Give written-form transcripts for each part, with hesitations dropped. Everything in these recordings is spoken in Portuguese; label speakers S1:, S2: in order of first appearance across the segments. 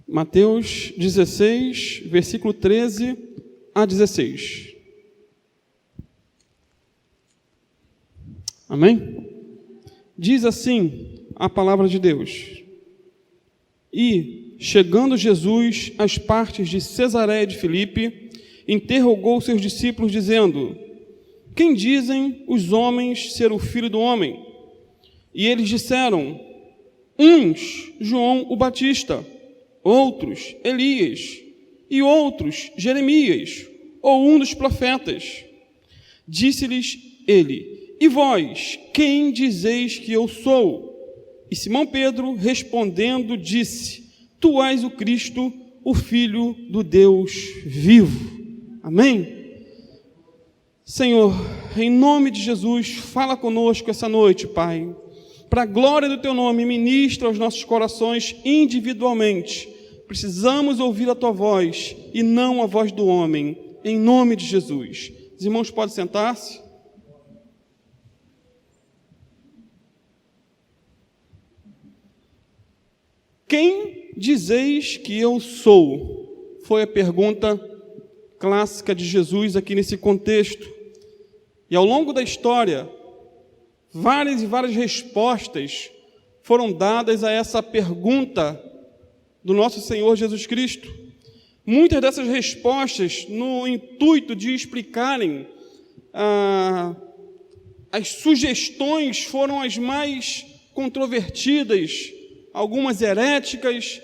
S1: Mateus 16, versículo 13 a 16. Amém? Diz assim a palavra de Deus: E, chegando Jesus às partes de Cesareia de Filipe, interrogou seus discípulos, dizendo: Quem dizem os homens ser o Filho do Homem? E eles disseram: uns, João o Batista, outros, Elias, e outros, Jeremias, ou um dos profetas. Disse-lhes ele: E vós, quem dizeis que eu sou? E Simão Pedro, respondendo, disse: Tu és o Cristo, o Filho do Deus vivo. Amém? Senhor, em nome de Jesus, fala conosco essa noite, Pai. Para a glória do Teu nome, ministra aos nossos corações individualmente. Precisamos ouvir a Tua voz e não a voz do homem, em nome de Jesus. Os irmãos podem sentar-se? Quem dizeis que eu sou? Foi a pergunta clássica de Jesus aqui nesse contexto. E ao longo da história, várias e várias respostas foram dadas a essa pergunta do nosso Senhor Jesus Cristo. Muitas dessas respostas no intuito de explicarem as sugestões foram as mais controvertidas, algumas heréticas,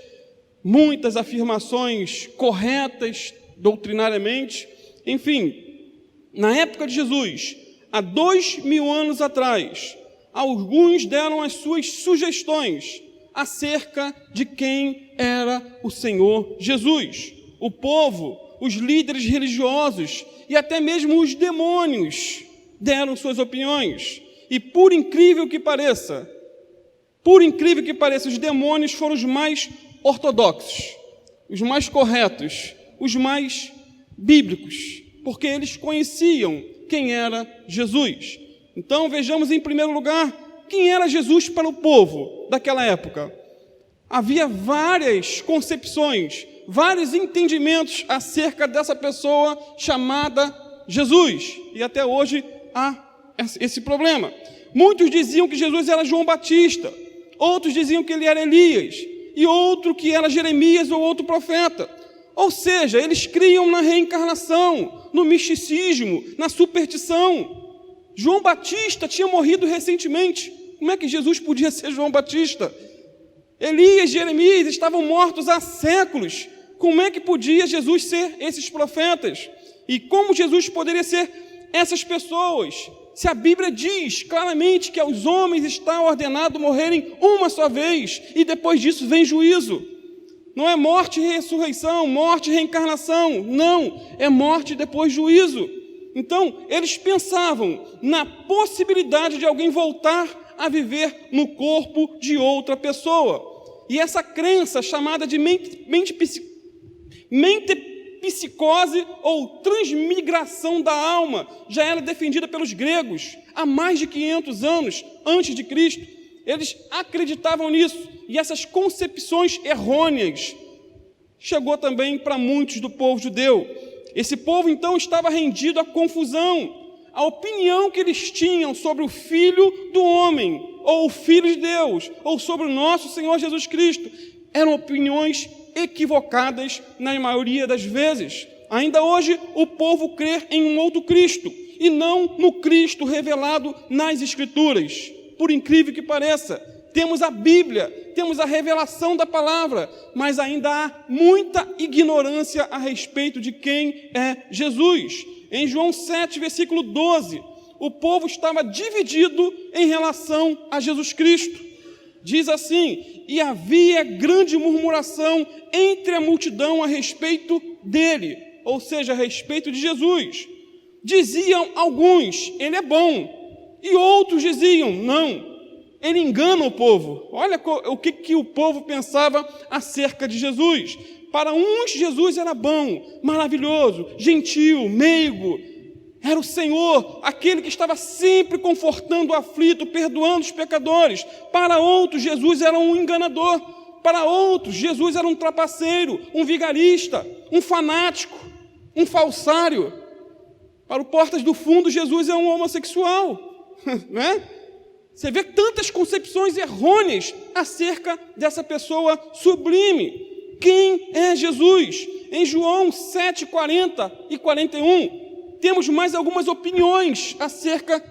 S1: muitas afirmações corretas doutrinariamente. Enfim, na época de Jesus, há 2000 anos atrás, alguns deram as suas sugestões acerca de quem era o Senhor Jesus. O povo, os líderes religiosos e até mesmo os demônios deram suas opiniões. E por incrível que pareça, os demônios foram os mais ortodoxos, os mais corretos, os mais bíblicos, porque eles conheciam quem era Jesus. Então vejamos em primeiro lugar quem era Jesus para o povo daquela época. Havia várias concepções, vários entendimentos acerca dessa pessoa chamada Jesus, e até hoje há esse problema. Muitos diziam que Jesus era João Batista, outros diziam que ele era Elias, e outro que era Jeremias ou outro profeta. Ou seja, eles criam na reencarnação, no misticismo, na superstição. João Batista tinha morrido recentemente. Como é que Jesus podia ser João Batista? Elias e Jeremias estavam mortos há séculos. Como é que podia Jesus ser esses profetas? E como Jesus poderia ser essas pessoas? Se a Bíblia diz claramente que aos homens está ordenado morrerem uma só vez, e depois disso vem juízo. Não é morte e ressurreição, morte e reencarnação. Não, é morte e depois juízo. Então, eles pensavam na possibilidade de alguém voltar a viver no corpo de outra pessoa. E essa crença, chamada de mentepsicose ou transmigração da alma, já era defendida pelos gregos há mais de 500 anos antes de Cristo. Eles acreditavam nisso, e essas concepções errôneas chegou também para muitos do povo judeu. Esse povo então estava rendido à confusão. A opinião que eles tinham sobre o Filho do Homem, ou o Filho de Deus, ou sobre o nosso Senhor Jesus Cristo, eram opiniões equivocadas na maioria das vezes. Ainda hoje o povo crê em um outro Cristo, e não no Cristo revelado nas Escrituras. Por incrível que pareça, temos a Bíblia, temos a revelação da palavra, mas ainda há muita ignorância a respeito de quem é Jesus. Em João 7, versículo 12, o povo estava dividido em relação a Jesus Cristo. Diz assim: e havia grande murmuração entre a multidão a respeito dele, ou seja, a respeito de Jesus. Diziam alguns: ele é bom, e outros diziam: não, ele engana o povo. Olha o que o povo pensava acerca de Jesus. Para uns, Jesus era bom, maravilhoso, gentil, meigo. Era o Senhor, aquele que estava sempre confortando o aflito, perdoando os pecadores. Para outros, Jesus era um enganador, Para outros, Jesus era um trapaceiro, um vigarista, um fanático, um falsário. Para o Portas do Fundo, Jesus é um homossexual, né? Você vê tantas concepções errôneas acerca dessa pessoa sublime. Quem é Jesus? Em João 7, 40 e 41, temos mais algumas opiniões acerca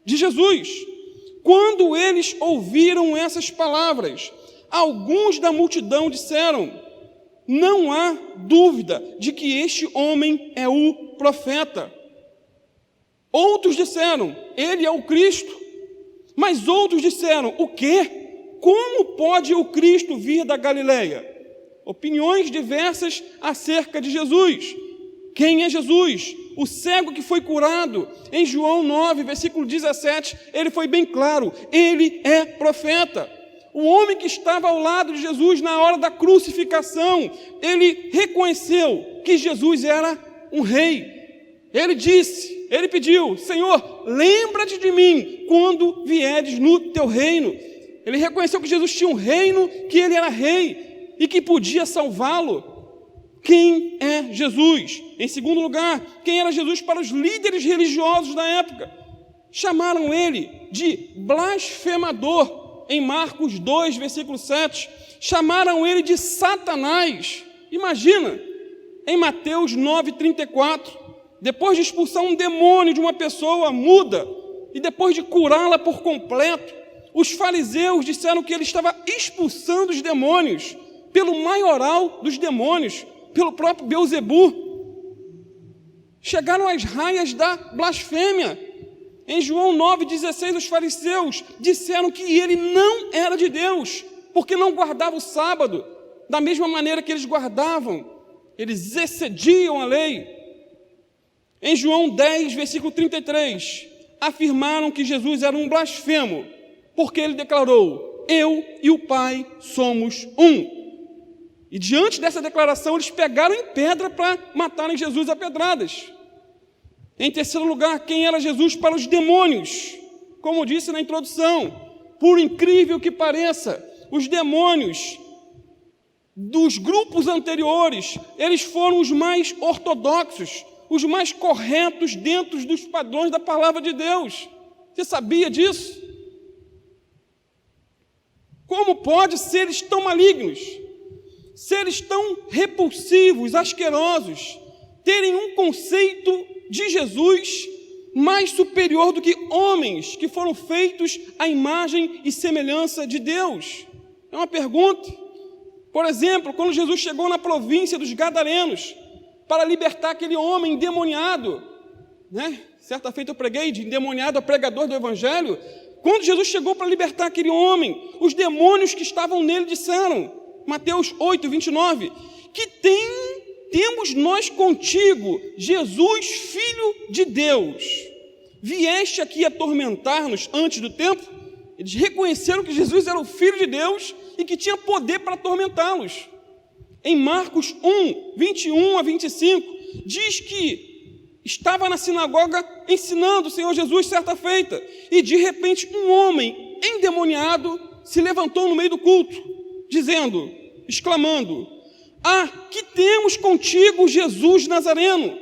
S1: de Jesus. Quando eles ouviram essas palavras, alguns da multidão disseram: não há dúvida de que este homem é o profeta. Outros disseram: ele é o Cristo. Mas outros disseram: o quê? Como pode o Cristo vir da Galileia? Opiniões diversas acerca de Jesus. Quem é Jesus? O cego que foi curado, em João 9, versículo 17, ele foi bem claro: ele é profeta. O homem que estava ao lado de Jesus na hora da crucificação, ele reconheceu que Jesus era um rei. Ele pediu: Senhor, lembra-te de mim quando vieres no teu reino. Ele reconheceu que Jesus tinha um reino, que ele era rei e que podia salvá-lo. Quem é Jesus? Em segundo lugar, quem era Jesus para os líderes religiosos da época? Chamaram ele de blasfemador, em Marcos 2, versículo 7. Chamaram ele de Satanás. Imagina, em Mateus 9, 34. Depois de expulsar um demônio de uma pessoa muda, e depois de curá-la por completo, os fariseus disseram que ele estava expulsando os demônios pelo maioral dos demônios, pelo próprio Beelzebu. Chegaram às raias da blasfêmia. Em João 9,16, os fariseus disseram que ele não era de Deus, porque não guardava o sábado da mesma maneira que eles guardavam. Eles excediam a lei. Em João 10, versículo 33, afirmaram que Jesus era um blasfemo, porque ele declarou: eu e o Pai somos um. E diante dessa declaração, eles pegaram em pedra para matarem Jesus a pedradas. Em terceiro lugar, quem era Jesus para os demônios? Como disse na introdução, por incrível que pareça, os demônios dos grupos anteriores, eles foram os mais ortodoxos, os mais corretos dentro dos padrões da palavra de Deus. Você sabia disso? Como pode seres tão malignos, seres tão repulsivos, asquerosos, terem um conceito de Jesus mais superior do que homens que foram feitos à imagem e semelhança de Deus? É uma pergunta. Por exemplo, quando Jesus chegou na província dos Gadarenos para libertar aquele homem endemoniado, né? Certa feita eu preguei de endemoniado a pregador do Evangelho. Quando Jesus chegou para libertar aquele homem, os demônios que estavam nele disseram, Mateus 8, 29, que temos nós contigo, Jesus, Filho de Deus. Vieste aqui atormentar-nos antes do tempo? Eles reconheceram que Jesus era o Filho de Deus e que tinha poder para atormentá-los. Em Marcos 1, 21 a 25, diz que estava na sinagoga ensinando o Senhor Jesus certa feita, e de repente um homem endemoniado se levantou no meio do culto, exclamando: que temos contigo, Jesus Nazareno?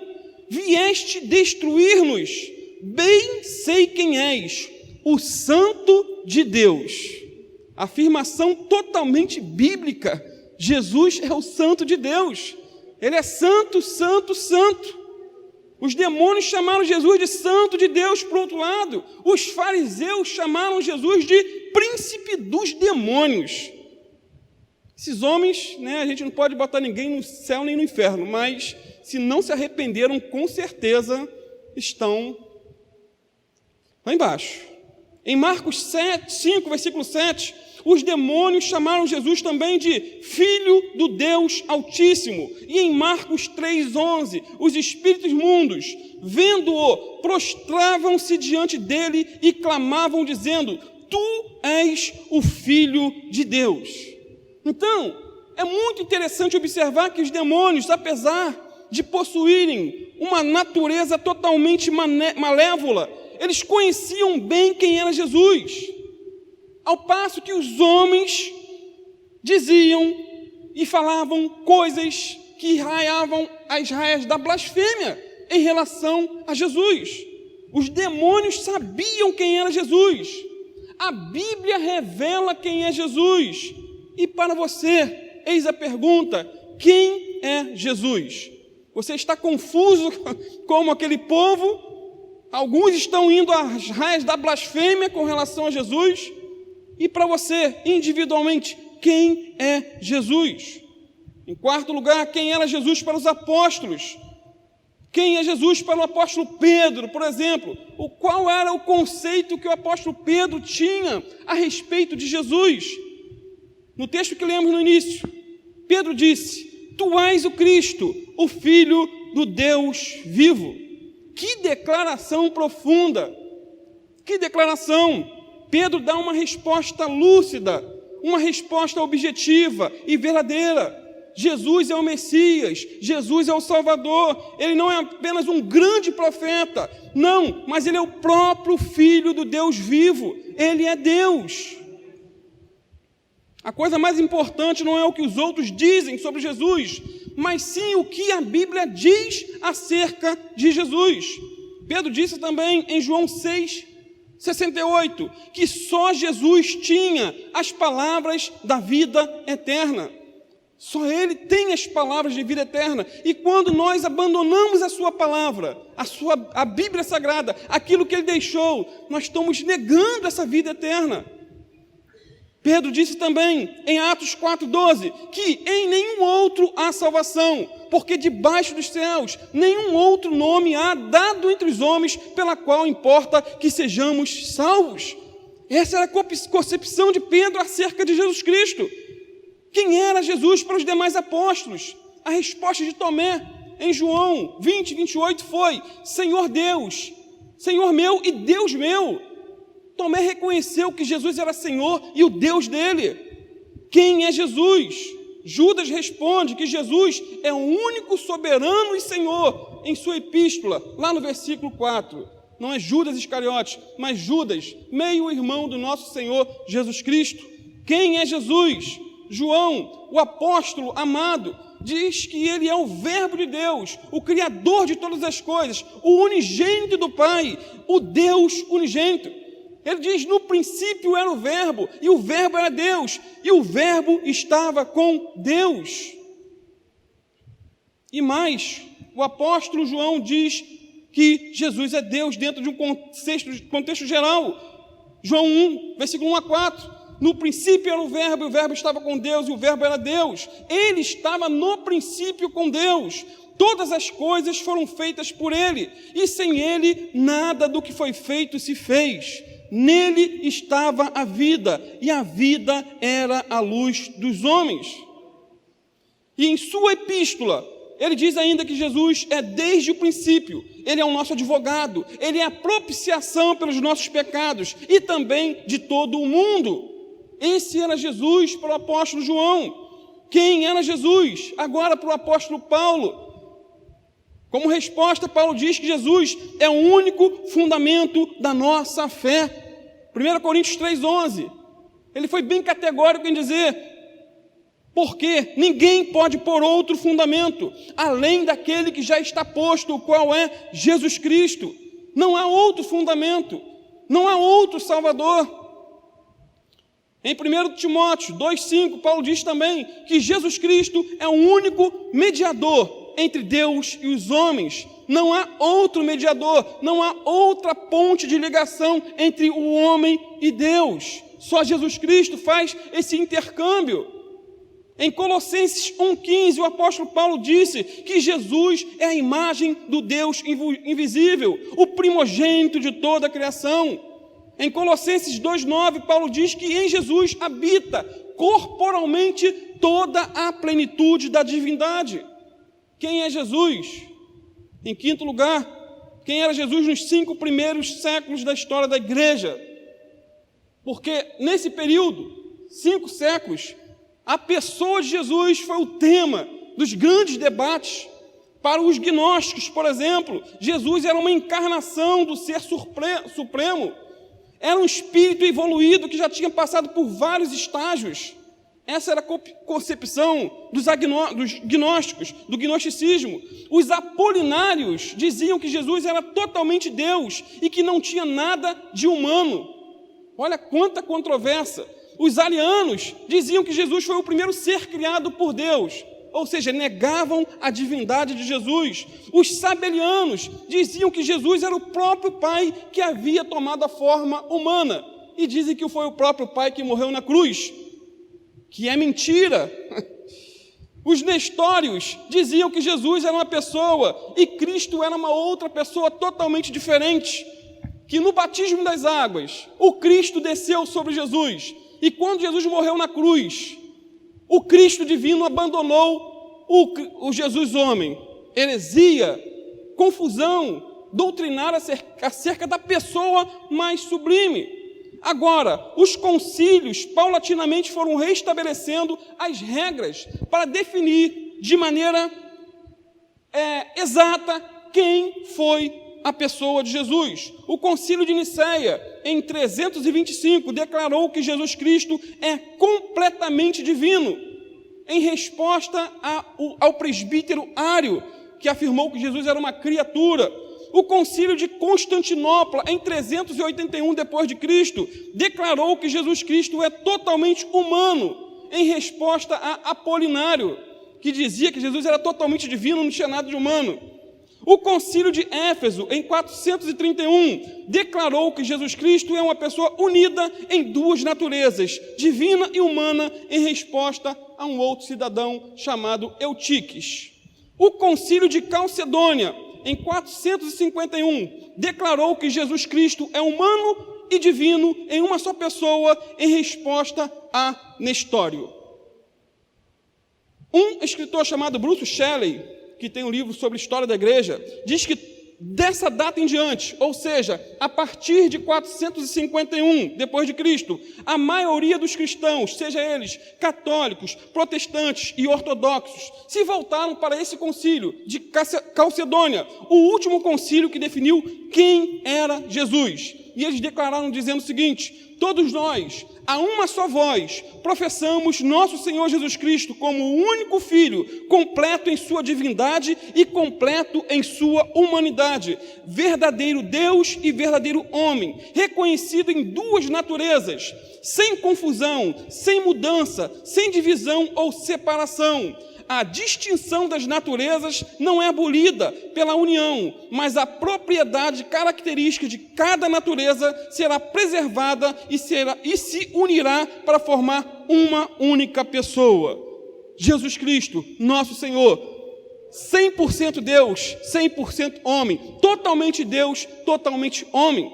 S1: Vieste destruir-nos? Bem sei quem és, o Santo de Deus. Afirmação totalmente bíblica. Jesus é o Santo de Deus. Ele é santo, santo, santo. Os demônios chamaram Jesus de Santo de Deus, por outro lado. Os fariseus chamaram Jesus de príncipe dos demônios. Esses homens, a gente não pode botar ninguém no céu nem no inferno, mas se não se arrependeram, com certeza estão lá embaixo. Em Marcos 5, versículo 7, os demônios chamaram Jesus também de Filho do Deus Altíssimo. E em Marcos 3,11, os espíritos imundos, vendo-o, prostravam-se diante dele e clamavam, dizendo: Tu és o Filho de Deus. Então, é muito interessante observar que os demônios, apesar de possuírem uma natureza totalmente malévola, eles conheciam bem quem era Jesus. Ao passo que os homens diziam e falavam coisas que raiavam as raias da blasfêmia em relação a Jesus. Os demônios sabiam quem era Jesus. A Bíblia revela quem é Jesus. E para você, eis a pergunta: quem é Jesus? Você está confuso como aquele povo? Alguns estão indo às raias da blasfêmia com relação a Jesus. E para você, individualmente, quem é Jesus? Em quarto lugar, quem era Jesus para os apóstolos? Quem é Jesus para o apóstolo Pedro, por exemplo? Qual era o conceito que o apóstolo Pedro tinha a respeito de Jesus? No texto que lemos no início, Pedro disse: Tu és o Cristo, o Filho do Deus vivo. Que declaração profunda! Que declaração! Pedro dá uma resposta lúcida, uma resposta objetiva e verdadeira. Jesus é o Messias, Jesus é o Salvador. Ele não é apenas um grande profeta, não, mas ele é o próprio Filho do Deus vivo. Ele é Deus. A coisa mais importante não é o que os outros dizem sobre Jesus, mas sim o que a Bíblia diz acerca de Jesus. Pedro disse também em João 6,68, que só Jesus tinha as palavras da vida eterna. Só Ele tem as palavras de vida eterna. E quando nós abandonamos a sua palavra, a Bíblia Sagrada, aquilo que Ele deixou, nós estamos negando essa vida eterna. Pedro disse também, em Atos 4,12, que em nenhum outro há salvação, porque debaixo dos céus nenhum outro nome há dado entre os homens, pela qual importa que sejamos salvos. Essa era a concepção de Pedro acerca de Jesus Cristo. Quem era Jesus para os demais apóstolos? A resposta de Tomé, em João 20:28 foi: Senhor Deus, Senhor meu e Deus meu. Tomé reconheceu que Jesus era Senhor e o Deus dele. Quem é Jesus? Judas responde que Jesus é o único soberano e Senhor em sua epístola, lá no versículo 4. Não é Judas Iscariotes, mas Judas, meio-irmão do nosso Senhor Jesus Cristo. Quem é Jesus? João, o apóstolo amado, diz que ele é o Verbo de Deus, o Criador de todas as coisas, o unigênito do Pai, o Deus unigênito. Ele diz: no princípio era o Verbo, e o Verbo era Deus, e o Verbo estava com Deus. E mais, o apóstolo João diz que Jesus é Deus dentro de um contexto geral. João 1, versículo 1-4. No princípio era o Verbo, e o Verbo estava com Deus, e o Verbo era Deus. Ele estava no princípio com Deus. Todas as coisas foram feitas por Ele, e sem Ele nada do que foi feito se fez. Nele estava a vida, e a vida era a luz dos homens. E em sua epístola, ele diz ainda que Jesus é desde o princípio. Ele é o nosso advogado, Ele é a propiciação pelos nossos pecados, e também de todo o mundo. Esse era Jesus para o apóstolo João. Quem era Jesus? Agora para o apóstolo Paulo. Como resposta, Paulo diz que Jesus é o único fundamento da nossa fé. 1 Coríntios 3,11. Ele foi bem categórico em dizer: porque ninguém pode pôr outro fundamento, além daquele que já está posto, o qual é Jesus Cristo. Não há outro fundamento, não há outro Salvador. Em 1 Timóteo 2,5, Paulo diz também que Jesus Cristo é o único mediador entre Deus e os homens. Não há outro mediador, não há outra ponte de ligação entre o homem e Deus. Só Jesus Cristo faz esse intercâmbio. Em Colossenses 1,15, o apóstolo Paulo disse que Jesus é a imagem do Deus invisível, o primogênito de toda a criação. Em Colossenses 2,9, Paulo diz que em Jesus habita corporalmente toda a plenitude da divindade. Quem é Jesus? Em quinto lugar, quem era Jesus nos 5 primeiros séculos da história da igreja? Porque nesse período, 5 séculos, a pessoa de Jesus foi o tema dos grandes debates. Para os gnósticos, por exemplo, Jesus era uma encarnação do Ser Supremo. Era um espírito evoluído que já tinha passado por vários estágios. Essa era a concepção dos gnósticos, do gnosticismo. Os apolinários diziam que Jesus era totalmente Deus e que não tinha nada de humano. Olha quanta controvérsia. Os arianos diziam que Jesus foi o primeiro ser criado por Deus, ou seja, negavam a divindade de Jesus. Os sabelianos diziam que Jesus era o próprio Pai que havia tomado a forma humana, e dizem que foi o próprio Pai que morreu na cruz, que é mentira. Os nestórios diziam que Jesus era uma pessoa e Cristo era uma outra pessoa totalmente diferente, que no batismo das águas, o Cristo desceu sobre Jesus, e quando Jesus morreu na cruz, o Cristo divino abandonou o Jesus homem. Heresia, confusão doutrinária acerca da pessoa mais sublime. Agora, os concílios paulatinamente foram restabelecendo as regras para definir de maneira exata quem foi a pessoa de Jesus. O concílio de Nicéia, em 325, declarou que Jesus Cristo é completamente divino, em resposta ao presbítero Ário, que afirmou que Jesus era uma criatura. O concílio de Constantinopla, em 381 d.C., declarou que Jesus Cristo é totalmente humano, em resposta a Apolinário, que dizia que Jesus era totalmente divino, não tinha nada de humano. O concílio de Éfeso, em 431, declarou que Jesus Cristo é uma pessoa unida em duas naturezas, divina e humana, em resposta a um outro cidadão chamado Eutiques. O concílio de Calcedônia, em 451, declarou que Jesus Cristo é humano e divino em uma só pessoa, em resposta a Nestório. Um escritor chamado Bruce Shelley, que tem um livro sobre a história da igreja, diz que dessa data em diante, ou seja, a partir de 451 depois de Cristo, a maioria dos cristãos, seja eles católicos, protestantes e ortodoxos, se voltaram para esse concílio de Calcedônia, o último concílio que definiu quem era Jesus. E eles declararam dizendo o seguinte: todos nós, a uma só voz, professamos nosso Senhor Jesus Cristo como o único Filho, completo em sua divindade e completo em sua humanidade, verdadeiro Deus e verdadeiro homem, reconhecido em duas naturezas, sem confusão, sem mudança, sem divisão ou separação. A distinção das naturezas não é abolida pela união, mas a propriedade característica de cada natureza será preservada e se unirá para formar uma única pessoa. Jesus Cristo, nosso Senhor, 100% Deus, 100% homem, totalmente Deus, totalmente homem.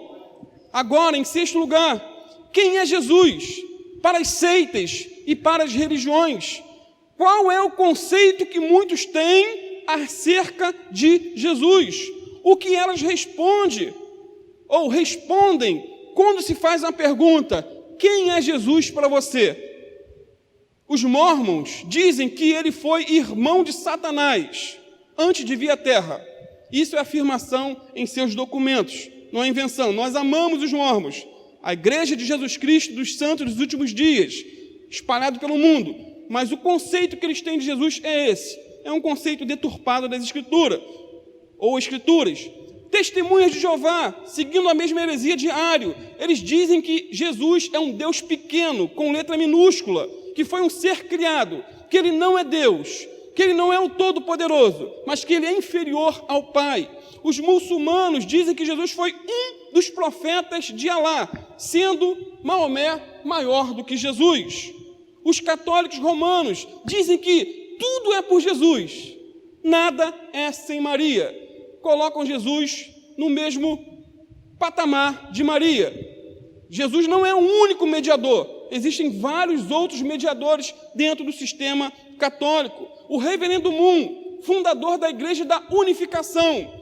S1: Agora, em sexto lugar, quem é Jesus? Para as seitas e para as religiões, qual é o conceito que muitos têm acerca de Jesus? O que elas respondem quando se faz uma pergunta: quem é Jesus para você? Os mormons dizem que ele foi irmão de Satanás antes de vir à Terra. Isso é afirmação em seus documentos, não é invenção. Nós amamos os mormons, a Igreja de Jesus Cristo dos Santos dos Últimos Dias, espalhado pelo mundo. Mas o conceito que eles têm de Jesus é esse. É um conceito deturpado das Escrituras, ou Escrituras. Testemunhas de Jeová, seguindo a mesma heresia de Ário, eles dizem que Jesus é um Deus pequeno, com letra minúscula, que foi um ser criado, que ele não é Deus, que ele não é o Todo-Poderoso, mas que ele é inferior ao Pai. Os muçulmanos dizem que Jesus foi um dos profetas de Alá, sendo Maomé maior do que Jesus. Os católicos romanos dizem que tudo é por Jesus, nada é sem Maria. Colocam Jesus no mesmo patamar de Maria. Jesus não é o único mediador, existem vários outros mediadores dentro do sistema católico. O reverendo Moon, fundador da Igreja da Unificação,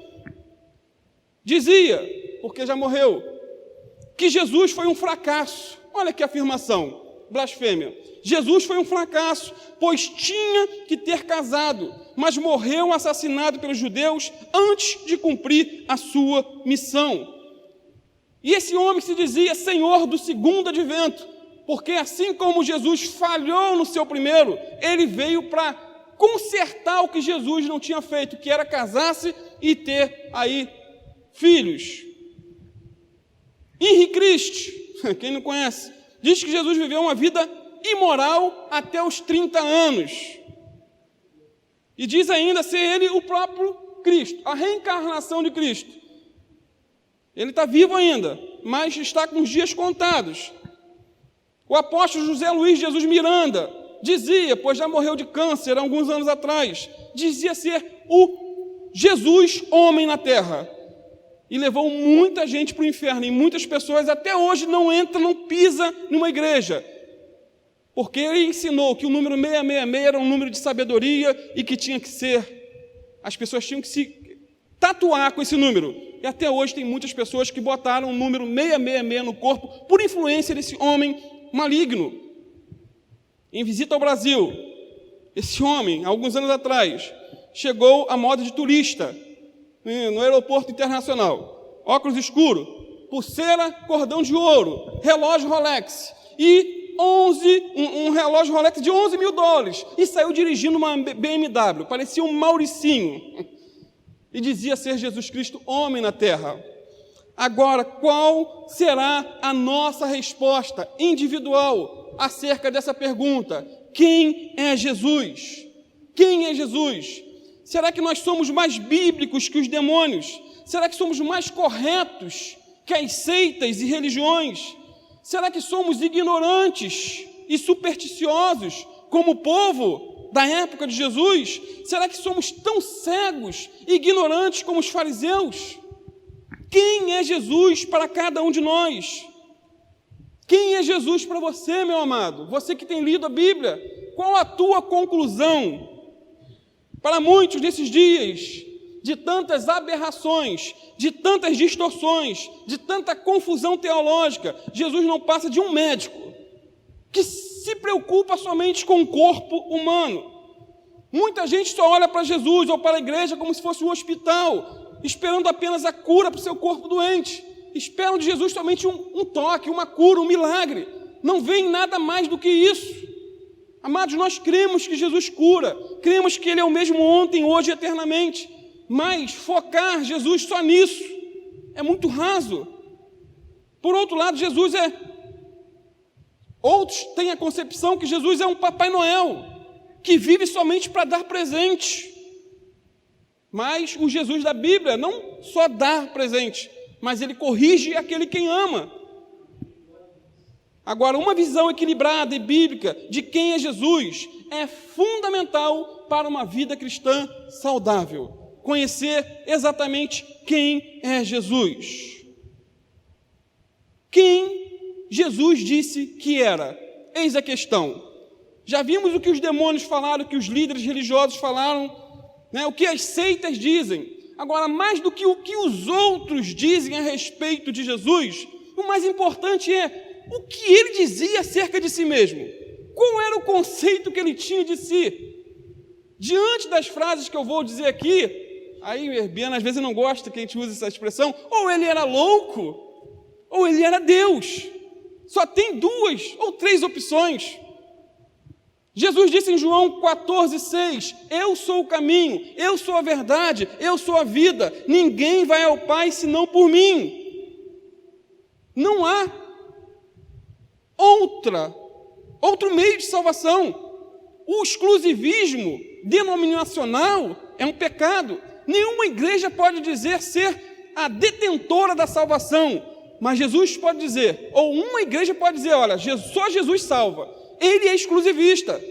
S1: dizia, porque já morreu, que Jesus foi um fracasso. Olha que afirmação, blasfêmia. Jesus foi um fracasso, pois tinha que ter casado, mas morreu assassinado pelos judeus antes de cumprir a sua missão. E esse homem se dizia Senhor do segundo advento, porque assim como Jesus falhou no seu primeiro, ele veio para consertar o que Jesus não tinha feito, que era casar-se e ter aí filhos. Henri Christ, quem não conhece, diz que Jesus viveu uma vida imoral até os 30 anos. E diz ainda ser ele o próprio Cristo, a reencarnação de Cristo. Ele está vivo ainda, mas está com os dias contados. O apóstolo José Luiz Jesus Miranda dizia, pois já morreu de câncer há alguns anos atrás, dizia ser o Jesus homem na terra. E levou muita gente para o inferno, e muitas pessoas até hoje não entram, não pisam numa igreja, porque ele ensinou que o número 666 era um número de sabedoria e que tinha que ser, as pessoas tinham que se tatuar com esse número. E até hoje tem muitas pessoas que botaram o número 666 no corpo por influência desse homem maligno. Em visita ao Brasil, esse homem, há alguns anos atrás, chegou à moda de turista no aeroporto internacional. Óculos escuro, pulseira, cordão de ouro, relógio Rolex e um relógio Rolex de $11 mil, e saiu dirigindo uma BMW, parecia um Mauricinho, e dizia ser Jesus Cristo homem na terra. Agora, qual será a nossa resposta individual acerca dessa pergunta? Quem é Jesus? Quem é Jesus? Será que nós somos mais bíblicos que os demônios? Será que somos mais corretos que as seitas e religiões? Será que somos ignorantes e supersticiosos como o povo da época de Jesus? Será que somos tão cegos e ignorantes como os fariseus? Quem é Jesus para cada um de nós? Quem é Jesus para você, meu amado? Você que tem lido a Bíblia, qual a tua conclusão? Para muitos desses dias, de tantas aberrações, de tantas distorções, de tanta confusão teológica, Jesus não passa de um médico que se preocupa somente com o corpo humano. Muita gente só olha para Jesus ou para a igreja como se fosse um hospital, esperando apenas a cura para o seu corpo doente. Esperam de Jesus somente um toque, uma cura, um milagre. Não vem nada mais do que isso. Amados, nós cremos que Jesus cura, cremos que Ele é o mesmo ontem, hoje e eternamente, mas focar Jesus só nisso é muito raso. Por outro lado, outros têm a concepção que Jesus é um Papai Noel, que vive somente para dar presente. Mas o Jesus da Bíblia não só dá presente, mas Ele corrige aquele quem ama. Agora, uma visão equilibrada e bíblica de quem é Jesus é fundamental para uma vida cristã saudável. Conhecer exatamente quem é Jesus. Quem Jesus disse que era? Eis a questão. Já vimos o que os demônios falaram, o que os líderes religiosos falaram, o que as seitas dizem. Agora, mais do que o que os outros dizem a respeito de Jesus, o mais importante é o que ele dizia acerca de si mesmo. Qual era o conceito que ele tinha de si? Diante das frases que eu vou dizer aqui, aí Biana às vezes não gosta que a gente use essa expressão, ou ele era louco, ou ele era Deus. Só tem 2 ou 3 opções. Jesus disse em João 14,6, eu sou o caminho, eu sou a verdade, eu sou a vida, ninguém vai ao Pai senão por mim. Não há outro meio de salvação. O exclusivismo denominacional é um pecado. Nenhuma igreja pode dizer ser a detentora da salvação, mas Jesus pode dizer, ou uma igreja pode dizer, olha, só Jesus salva. Ele é exclusivista.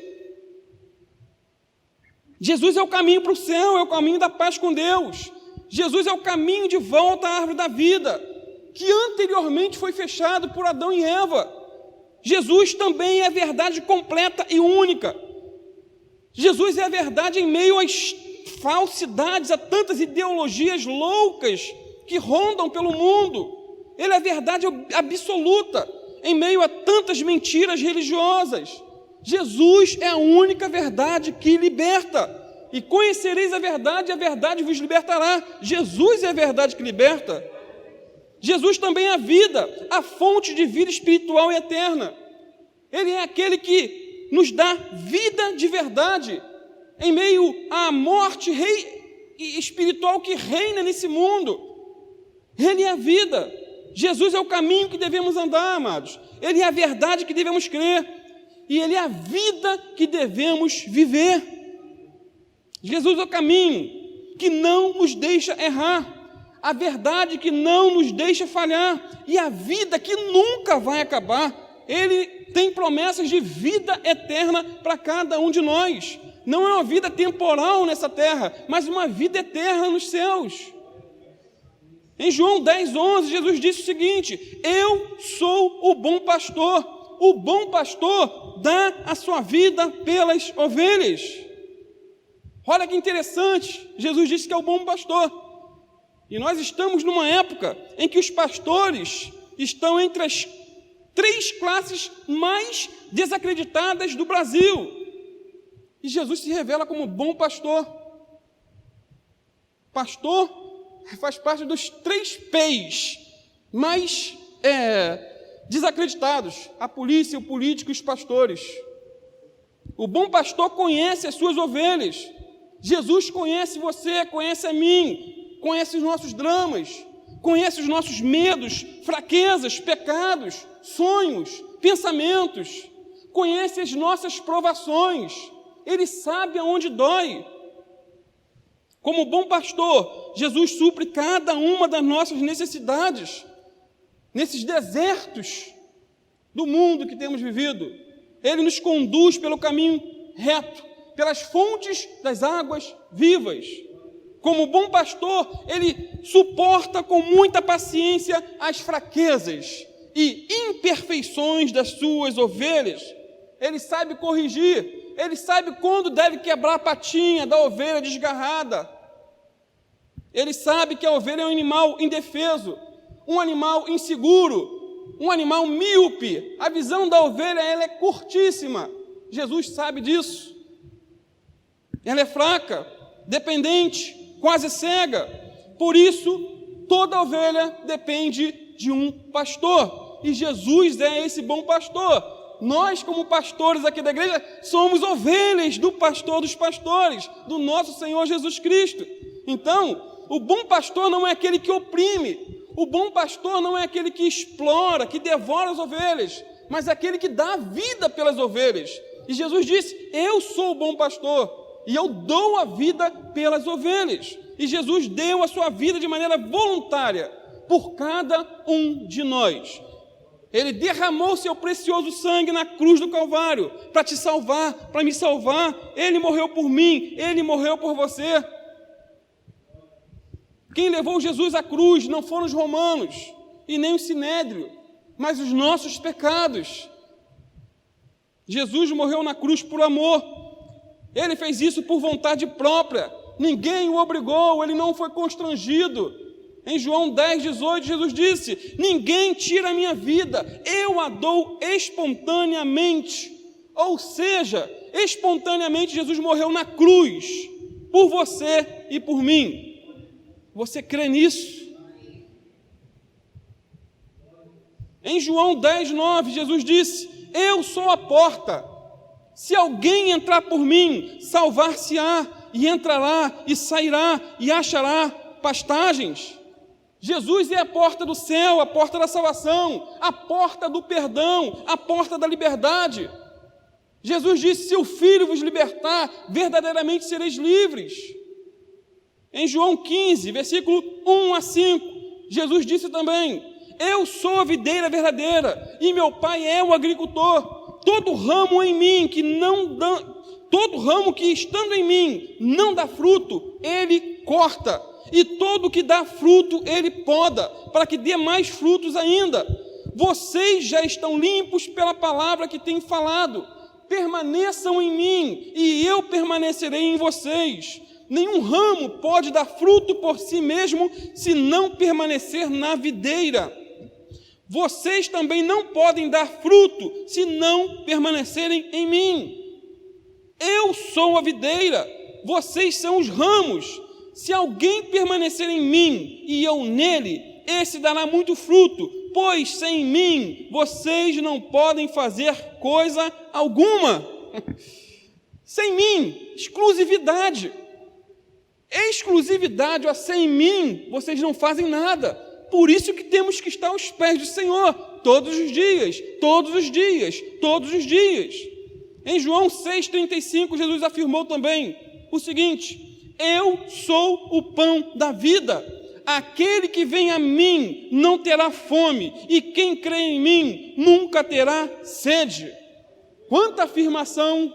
S1: Jesus é o caminho para o céu, é o caminho da paz com Deus. Jesus é o caminho de volta à árvore da vida, que anteriormente foi fechado por Adão e Eva. Jesus também é a verdade completa e única. Jesus é a verdade em meio às falsidades, a tantas ideologias loucas que rondam pelo mundo. Ele é a verdade absoluta em meio a tantas mentiras religiosas. Jesus é a única verdade que liberta. E conhecereis a verdade vos libertará. Jesus é a verdade que liberta. Jesus também é a vida, a fonte de vida espiritual e eterna. Ele é aquele que nos dá vida de verdade, em meio à morte espiritual que reina nesse mundo. Ele é a vida. Jesus é o caminho que devemos andar, amados. Ele é a verdade que devemos crer. E Ele é a vida que devemos viver. Jesus é o caminho que não nos deixa errar, a verdade que não nos deixa falhar, e a vida que nunca vai acabar. Ele tem promessas de vida eterna para cada um de nós. Não é uma vida temporal nessa terra, mas uma vida eterna nos céus. Em João 10:11, Jesus disse o seguinte: eu sou o bom pastor. O bom pastor dá a sua vida pelas ovelhas. Olha que interessante, Jesus disse que é o bom pastor. E nós estamos numa época em que os pastores estão entre as 3 classes mais desacreditadas do Brasil. E Jesus se revela como bom pastor. Pastor faz parte dos 3 P's mais desacreditados: a polícia, o político e os pastores. O bom pastor conhece as suas ovelhas. Jesus conhece você, conhece a mim, conhece os nossos dramas, conhece os nossos medos, fraquezas, pecados, sonhos, pensamentos, conhece as nossas provações. Ele sabe aonde dói. Como bom pastor, Jesus supre cada uma das nossas necessidades, nesses desertos do mundo que temos vivido. Ele nos conduz pelo caminho reto, pelas fontes das águas vivas. Como bom pastor, Ele suporta com muita paciência as fraquezas e imperfeições das suas ovelhas. Ele sabe corrigir, Ele sabe quando deve quebrar a patinha da ovelha desgarrada. Ele sabe que a ovelha é um animal indefeso, um animal inseguro, um animal míope. A visão da ovelha ela é curtíssima. Jesus sabe disso. Ela é fraca, dependente, quase cega. Por isso, toda ovelha depende de um pastor. E Jesus é esse bom pastor. Nós, como pastores aqui da igreja, somos ovelhas do pastor dos pastores, do nosso Senhor Jesus Cristo. Então, o bom pastor não é aquele que oprime. O bom pastor não é aquele que explora, que devora as ovelhas, mas é aquele que dá a vida pelas ovelhas. E Jesus disse: eu sou o bom pastor. E eu dou a vida pelas ovelhas. E Jesus deu a sua vida de maneira voluntária por cada um de nós. Ele derramou seu precioso sangue na cruz do Calvário para te salvar, para me salvar. Ele morreu por mim, Ele morreu por você. Quem levou Jesus à cruz não foram os romanos e nem o sinédrio, mas os nossos pecados. Jesus morreu na cruz por amor. Ele fez isso por vontade própria. Ninguém o obrigou, ele não foi constrangido. Em João 10:18, Jesus disse: ninguém tira a minha vida, eu a dou espontaneamente. Ou seja, espontaneamente Jesus morreu na cruz, por você e por mim. Você crê nisso? Em João 10:9, Jesus disse: eu sou a porta. Se alguém entrar por mim, salvar-se-á, e entrará, e sairá, e achará pastagens. Jesus é a porta do céu, a porta da salvação, a porta do perdão, a porta da liberdade. Jesus disse: se o Filho vos libertar, verdadeiramente sereis livres. Em João 15, versículo 1-5, Jesus disse também: eu sou a videira verdadeira, e meu Pai é o agricultor. Todo ramo em mim todo ramo que estando em mim não dá fruto, Ele corta, e todo que dá fruto, Ele poda, para que dê mais frutos ainda. Vocês já estão limpos pela palavra que tenho falado. Permaneçam em mim, e eu permanecerei em vocês. Nenhum ramo pode dar fruto por si mesmo, se não permanecer na videira. Vocês também não podem dar fruto, se não permanecerem em mim. Eu sou a videira, vocês são os ramos. Se alguém permanecer em mim, e eu nele, esse dará muito fruto, pois sem mim vocês não podem fazer coisa alguma. Sem mim, exclusividade. Exclusividade, ó, sem mim vocês não fazem nada. Por isso que temos que estar aos pés do Senhor, todos os dias, todos os dias, todos os dias. Em João 6,35, Jesus afirmou também o seguinte: eu sou o pão da vida. Aquele que vem a mim não terá fome, e quem crê em mim nunca terá sede. Quanta afirmação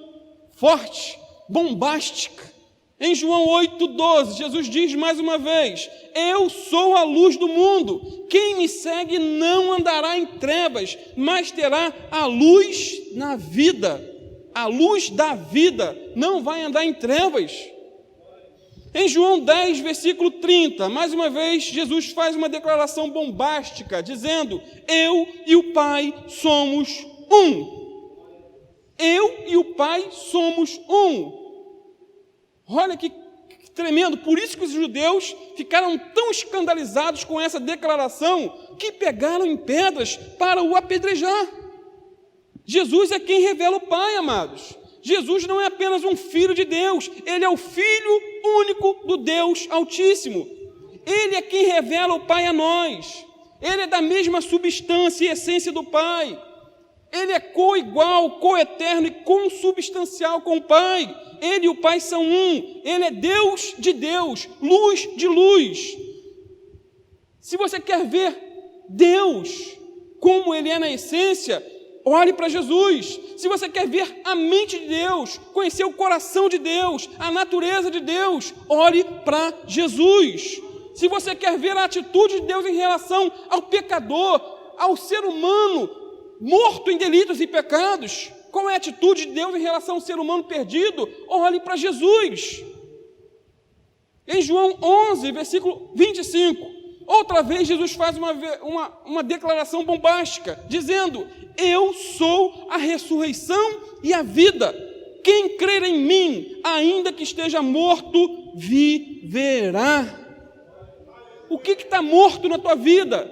S1: forte, bombástica. Em João 8,12, Jesus diz mais uma vez: eu sou a luz do mundo. Quem me segue não andará em trevas, mas terá a luz na vida. A luz da vida não vai andar em trevas. Em João 10, versículo 30, mais uma vez, Jesus faz uma declaração bombástica, dizendo: eu e o Pai somos um. Eu e o Pai somos um. Olha que tremendo. Por isso que os judeus ficaram tão escandalizados com essa declaração que pegaram em pedras para o apedrejar. Jesus é quem revela o Pai, amados. Jesus não é apenas um filho de Deus, ele é o Filho único do Deus Altíssimo. Ele é quem revela o Pai a nós. Ele é da mesma substância e essência do Pai. Ele é co-igual, co-eterno e consubstancial com o Pai. Ele e o Pai são um. Ele é Deus de Deus, luz de luz. Se você quer ver Deus como Ele é na essência, olhe para Jesus. Se você quer ver a mente de Deus, conhecer o coração de Deus, a natureza de Deus, olhe para Jesus. Se você quer ver a atitude de Deus em relação ao pecador, ao ser humano morto em delitos e pecados, qual é a atitude de Deus em relação ao ser humano perdido? Olhe para Jesus. Em João 11, versículo 25, outra vez Jesus faz uma declaração bombástica, dizendo: eu sou a ressurreição e a vida. Quem crer em mim, ainda que esteja morto, viverá. O que está morto na tua vida?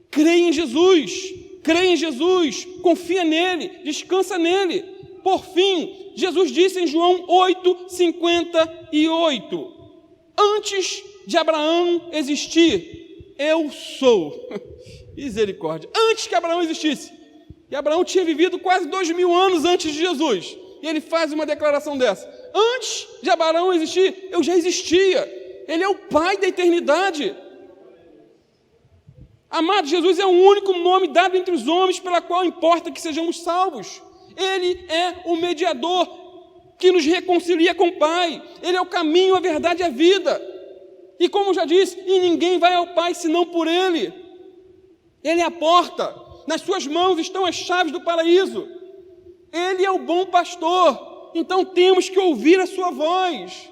S1: Creia em Jesus. Creia em Jesus, confia nele, descansa nele. Por fim, Jesus disse em João 8,58: antes de Abraão existir, eu sou. Misericórdia. Antes que Abraão existisse. E Abraão tinha vivido quase 2000 anos antes de Jesus. E ele faz uma declaração dessa: antes de Abraão existir, eu já existia. Ele é o Pai da eternidade. Amado, Jesus é o único nome dado entre os homens pela qual importa que sejamos salvos. Ele é o mediador que nos reconcilia com o Pai. Ele é o caminho, a verdade e a vida. E como já disse, e ninguém vai ao Pai senão por Ele. Ele é a porta. Nas suas mãos estão as chaves do paraíso. Ele é o bom pastor. Então temos que ouvir a sua voz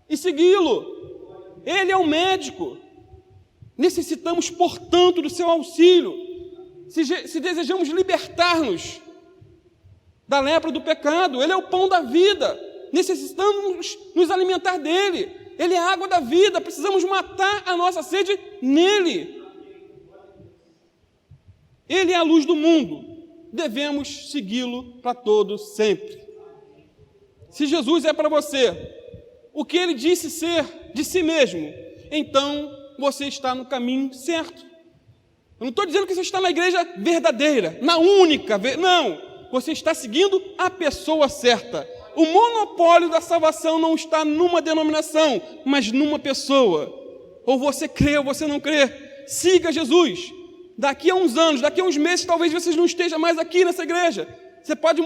S1: e segui-lo. Ele é o médico. Necessitamos, portanto, do seu auxílio. Se desejamos libertar-nos da lepra do pecado, Ele é o pão da vida. Necessitamos nos alimentar dEle. Ele é a água da vida. Precisamos matar a nossa sede nele. Ele é a luz do mundo. Devemos segui-lo para todo sempre. Se Jesus é para você o que Ele disse ser de si mesmo, então você está no caminho certo. Eu não estou dizendo que você está na igreja verdadeira, na única, não. Você está seguindo a pessoa certa. O monopólio da salvação não está numa denominação, mas numa pessoa. Ou você crê ou você não crê. Siga Jesus. Daqui a uns anos, daqui a uns meses, talvez você não esteja mais aqui nessa igreja. Você pode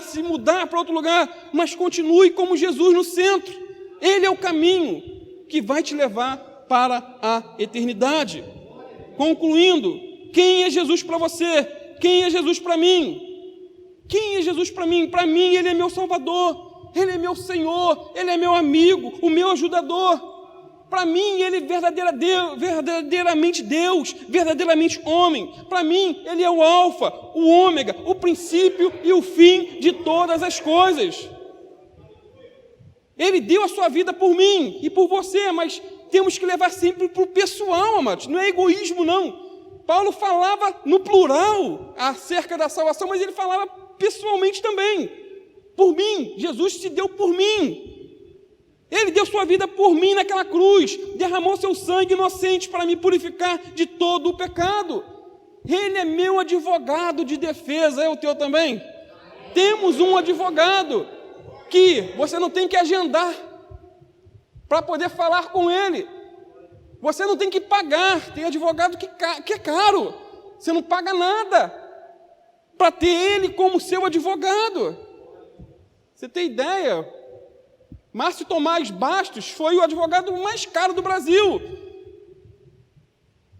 S1: se mudar para outro lugar, mas continue como Jesus no centro. Ele é o caminho que vai te levar para a eternidade. Concluindo, quem é Jesus para você? Quem é Jesus para mim? Quem é Jesus para mim? Para mim, Ele é meu Salvador, Ele é meu Senhor, Ele é meu amigo, o meu ajudador. Para mim, Ele é verdadeiramente Deus, verdadeiramente homem. Para mim, Ele é o alfa, o ômega, o princípio e o fim de todas as coisas. Ele deu a sua vida por mim e por você, mas temos que levar sempre para o pessoal, amados. Não é egoísmo, não. Paulo falava no plural acerca da salvação, mas ele falava pessoalmente também. Por mim, Jesus se deu por mim. Ele deu sua vida por mim naquela cruz, derramou seu sangue inocente para me purificar de todo o pecado. Ele é meu advogado de defesa, é o teu também? Temos um advogado que você não tem que agendar para poder falar com ele. Você não tem que pagar, tem advogado que é caro. Você não paga nada para ter ele como seu advogado. Você tem ideia? Márcio Tomás Bastos foi o advogado mais caro do Brasil.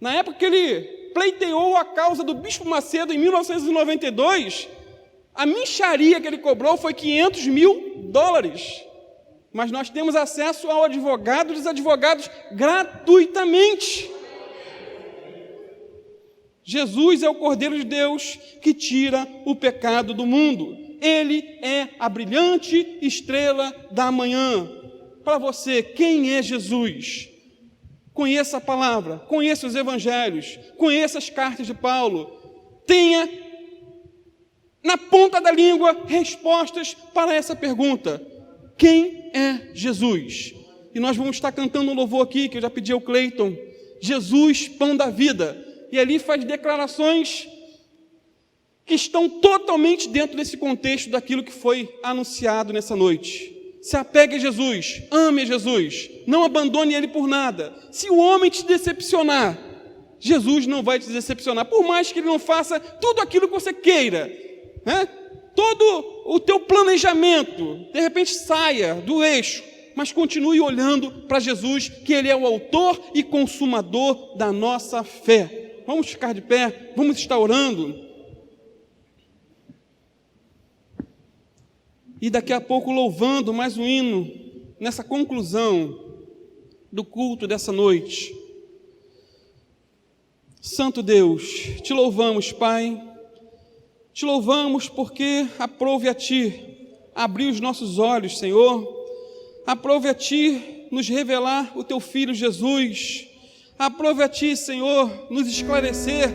S1: Na época que ele pleiteou a causa do Bispo Macedo em 1992, a mixaria que ele cobrou foi $500 mil. Mas nós temos acesso ao advogado dos advogados gratuitamente. Jesus é o Cordeiro de Deus que tira o pecado do mundo. Ele é a brilhante estrela da manhã. Para você, quem é Jesus? Conheça a palavra, conheça os evangelhos, conheça as cartas de Paulo. Tenha na ponta da língua respostas para essa pergunta. Quem é Jesus? E nós vamos estar cantando um louvor aqui, que eu já pedi ao Cleiton. Jesus, pão da vida. E ali faz declarações que estão totalmente dentro desse contexto daquilo que foi anunciado nessa noite. Se apegue a Jesus, ame a Jesus, não abandone Ele por nada. Se o homem te decepcionar, Jesus não vai te decepcionar, por mais que Ele não faça tudo aquilo que você queira, né? Todo o teu planejamento, de repente saia do eixo, mas continue olhando para Jesus, que Ele é o autor e consumador da nossa fé. Vamos ficar de pé, vamos estar orando. E daqui a pouco louvando mais um hino, nessa conclusão do culto dessa noite. Santo Deus, te louvamos, Pai, te louvamos porque aprove a Ti abrir os nossos olhos, Senhor, aprove a Ti nos revelar o Teu Filho Jesus, aprove a Ti, Senhor, nos esclarecer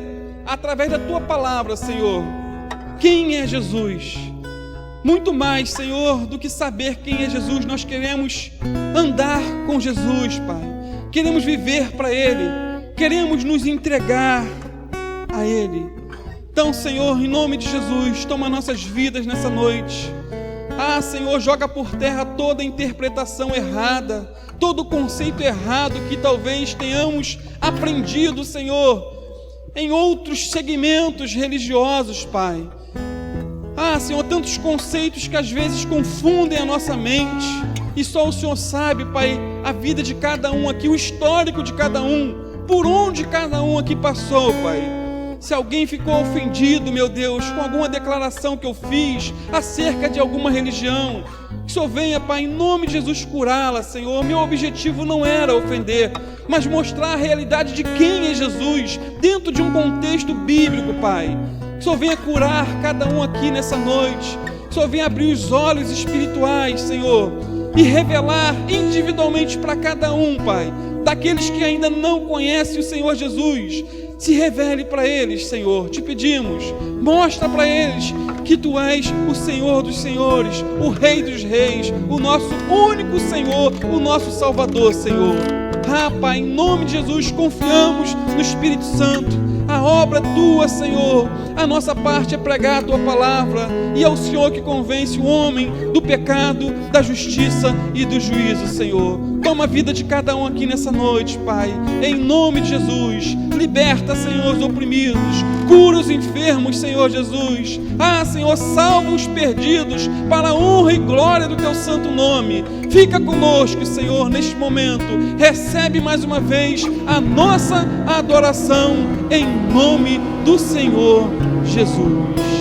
S1: através da Tua palavra, Senhor, quem é Jesus. Muito mais, Senhor, do que saber quem é Jesus, nós queremos andar com Jesus, Pai. Queremos viver para Ele, queremos nos entregar a Ele. Então, Senhor, em nome de Jesus, toma nossas vidas nessa noite. Ah, Senhor, joga por terra toda interpretação errada, todo conceito errado que talvez tenhamos aprendido, Senhor, em outros segmentos religiosos, Pai. Ah, Senhor, tantos conceitos que às vezes confundem a nossa mente, e só o Senhor sabe, Pai, a vida de cada um aqui, o histórico de cada um, por onde cada um aqui passou, Pai. Se alguém ficou ofendido, meu Deus, com alguma declaração que eu fiz acerca de alguma religião, que o Senhor venha, Pai, em nome de Jesus, curá-la, Senhor. Meu objetivo não era ofender, mas mostrar a realidade de quem é Jesus, dentro de um contexto bíblico, Pai. Que o Senhor venha curar cada um aqui nessa noite, que o Senhor venha abrir os olhos espirituais, Senhor, e revelar individualmente para cada um, Pai, daqueles que ainda não conhecem o Senhor Jesus. Se revele para eles, Senhor, te pedimos, mostra para eles que Tu és o Senhor dos senhores, o Rei dos reis, o nosso único Senhor, o nosso Salvador, Senhor. Ah, Pai, em nome de Jesus, confiamos no Espírito Santo. A obra Tua, Senhor, a nossa parte é pregar a Tua palavra, e é o Senhor que convence o homem do pecado, da justiça e do juízo, Senhor. Toma a vida de cada um aqui nessa noite, Pai, em nome de Jesus. Liberta, Senhor, os oprimidos, cura os enfermos, Senhor Jesus. Ah, Senhor, salva os perdidos para a honra e glória do Teu santo nome. Fica conosco, Senhor, neste momento. Recebe mais uma vez a nossa adoração em nome do Senhor Jesus.